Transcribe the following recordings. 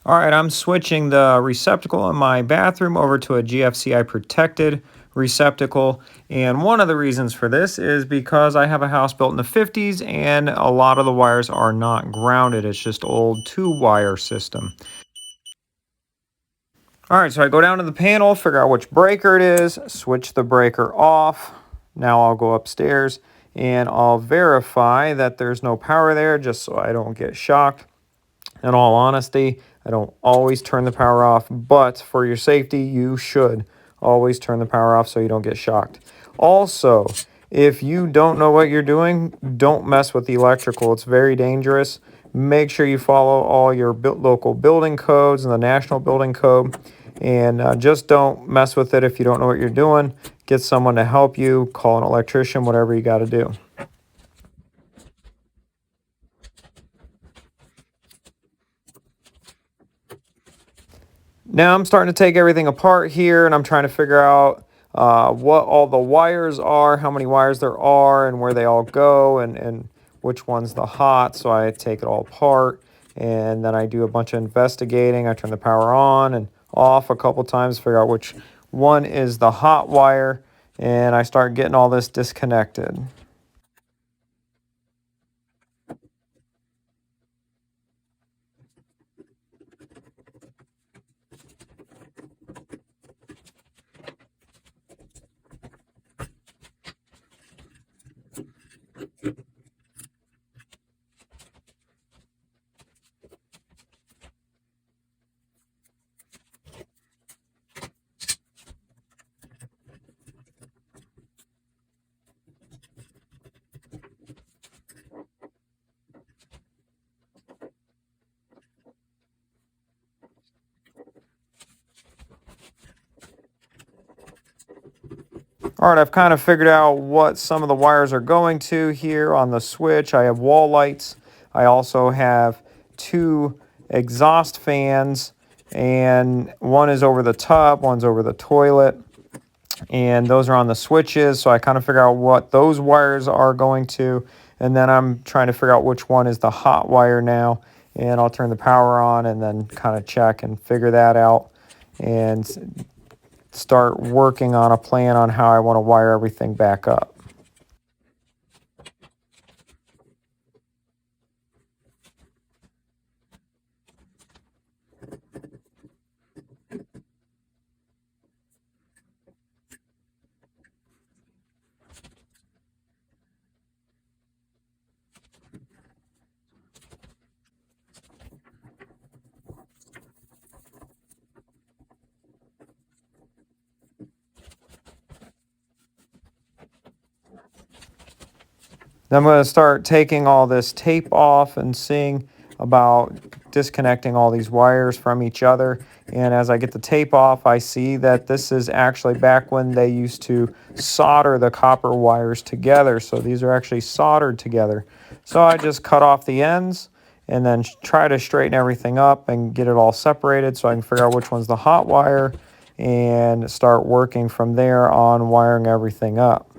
All right, I'm switching the receptacle in my bathroom over to a GFCI protected receptacle. And one of the reasons for this is because I have a house built in the 50s and a lot of the wires are not grounded. It's just old two-wire system. All right, so I go down to the panel, figure out which breaker it is, switch the breaker off. Now I'll go upstairs and I'll verify that there's no power there just so I don't get shocked. In all honesty, I don't always turn the power off, but for your safety, you should always turn the power off so you don't get shocked. Also, if you don't know what you're doing, don't mess with the electrical. It's very dangerous. Make sure you follow all your local building codes and the national building code, and just don't mess with it if you don't know what you're doing. Get someone to help you, call an electrician, whatever you got to do. Now I'm starting to take everything apart here and I'm trying to figure out what all the wires are, how many wires there are, and where they all go, and which one's the hot. So I take it all apart and then I do a bunch of investigating. I turn the power on and off a couple times, figure out which one is the hot wire, and I start getting all this disconnected. All right, I've kind of figured out what some of the wires are going to here on the switch. I have wall lights. I also have two exhaust fans, and one is over the tub, one's over the toilet, and those are on the switches. So I kind of figure out what those wires are going to, and then I'm trying to figure out which one is the hot wire now, and I'll turn the power on and then kind of check and figure that out and start working on a plan on how I want to wire everything back up. Then I'm going to start taking all this tape off and seeing about disconnecting all these wires from each other. And as I get the tape off, I see that this is actually back when they used to solder the copper wires together. So these are actually soldered together. So I just cut off the ends and then try to straighten everything up and get it all separated so I can figure out which one's the hot wire and start working from there on wiring everything up.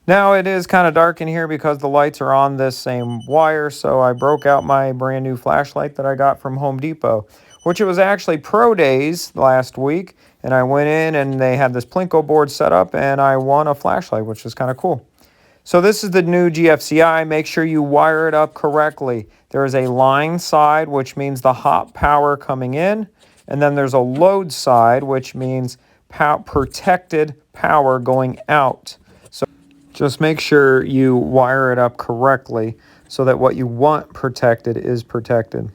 Now it is kind of dark in here because the lights are on this same wire, so I broke out my brand new flashlight that I got from Home Depot, which it was actually Pro Days last week, and I went in and they had this Plinko board set up and I won a flashlight, which was kind of cool. So this is the new GFCI. Make sure you wire it up correctly. There is a line side, which means the hot power coming in, and then there's a load side, which means protected power going out. Just make sure you wire it up correctly so that what you want protected is protected.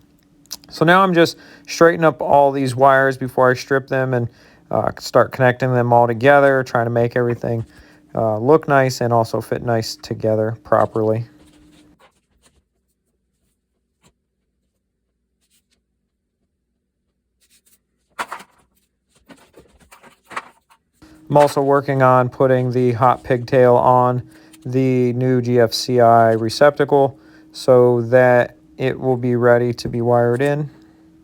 So now I'm just straightening up all these wires before I strip them and start connecting them all together, trying to make everything look nice and also fit nice together properly. I'm also working on putting the hot pigtail on the new GFCI receptacle so that it will be ready to be wired in.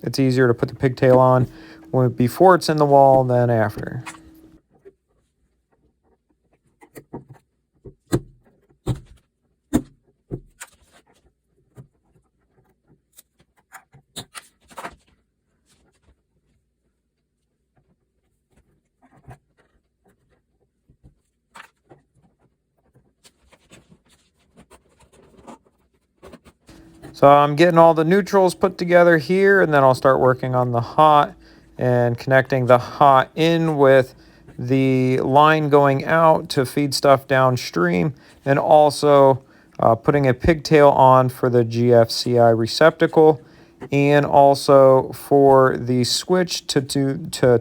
It's easier to put the pigtail on before it's in the wall than after. So I'm getting all the neutrals put together here, and then I'll start working on the hot and connecting the hot in with the line going out to feed stuff downstream, and also putting a pigtail on for the GFCI receptacle, and also for the switch to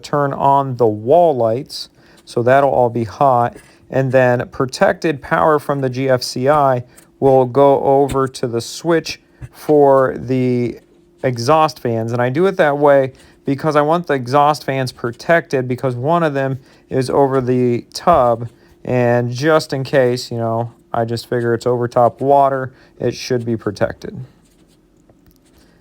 turn on the wall lights. So that'll all be hot. And then protected power from the GFCI will go over to the switch for the exhaust fans. And I do it that way because I want the exhaust fans protected, because one of them is over the tub. And just in case, I just figure it's over top water, it should be protected.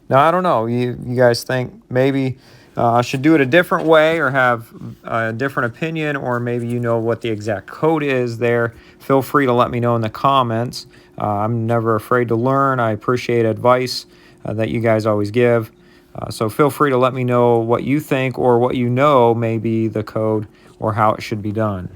Now, I don't know. You guys think maybe I should do it a different way or have a different opinion, or maybe you know what the exact code is there. Feel free to let me know in the comments. I'm never afraid to learn. I appreciate advice that you guys always give. So feel free to let me know what you think, or what you know may be the code, or how it should be done.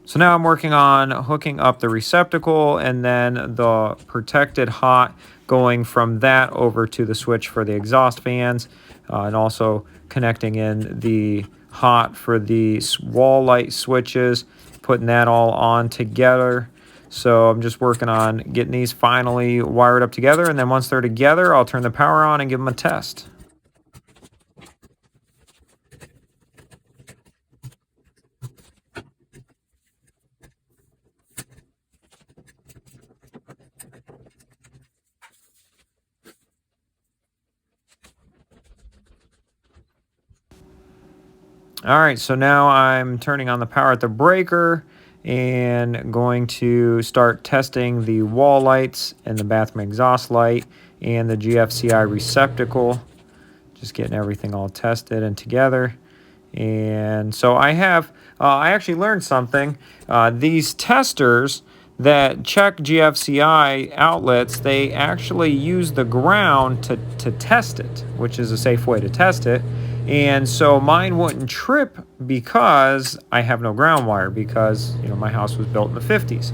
So now I'm working on hooking up the receptacle, and then the protected hot going from that over to the switch for the exhaust fans, and also connecting in the hot for the wall light switches, putting that all on together. So I'm just working on getting these finally wired up together, and then once they're together, I'll turn the power on and give them a test. All right, so now I'm turning on the power at the breaker and going to start testing the wall lights and the bathroom exhaust light and the GFCI receptacle. Just getting everything all tested and together. And so I actually learned something. These testers that check GFCI outlets, they actually use the ground to test it, which is a safe way to test it. And so mine wouldn't trip because I have no ground wire, because my house was built in the 50s.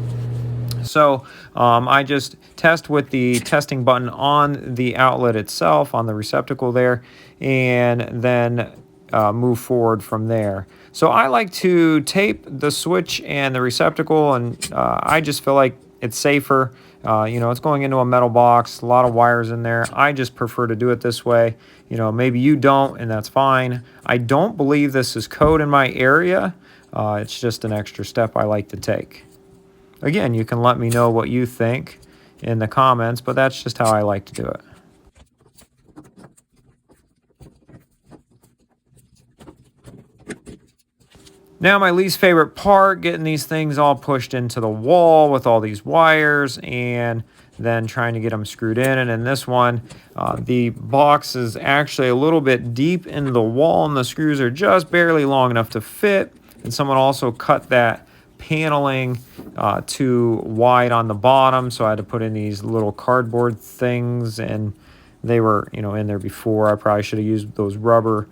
So I just test with the testing button on the outlet itself, on the receptacle there, and then move forward from there. So I like to tape the switch and the receptacle, and I just feel like it's safer. It's going into a metal box, a lot of wires in there. I just prefer to do it this way. Maybe you don't, and that's fine. I don't believe this is code in my area. It's just an extra step I like to take. Again, you can let me know what you think in the comments, but that's just how I like to do it. Now my least favorite part, getting these things all pushed into the wall with all these wires, and then trying to get them screwed in. And in this one, the box is actually a little bit deep in the wall, and the screws are just barely long enough to fit. And someone also cut that paneling too wide on the bottom, so I had to put in these little cardboard things, and they were in there before. I probably should have used those rubber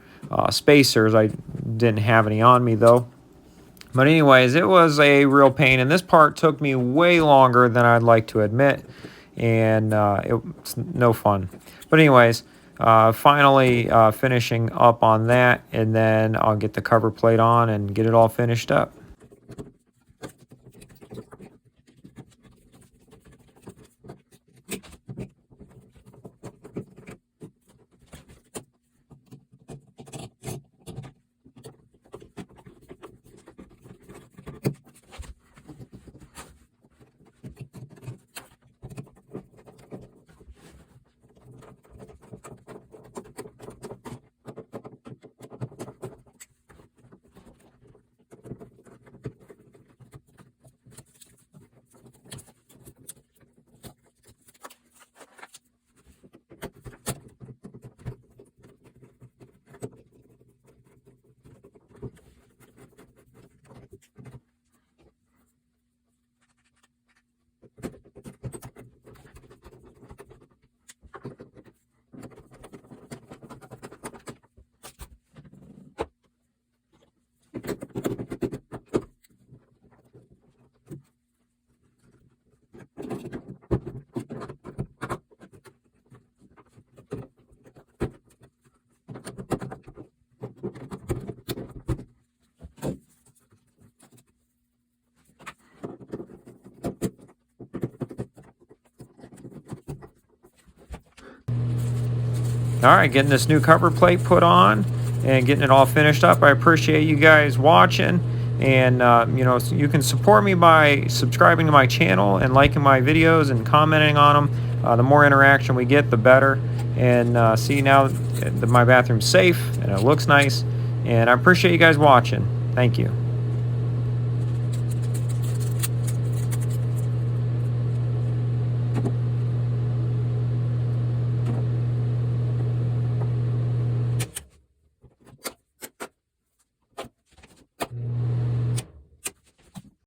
spacers. I didn't have any on me though. But anyways, it was a real pain, and this part took me way longer than I'd like to admit. and it's no fun. But anyways, finally finishing up on that, and then I'll get the cover plate on and get it all finished up. All right, getting this new cover plate put on and getting it all finished up. I appreciate you guys watching, and you know, you can support me by subscribing to my channel and liking my videos and commenting on them. The more interaction we get, the better. And see, now that my bathroom's safe and it looks nice, and I appreciate you guys watching. Thank you.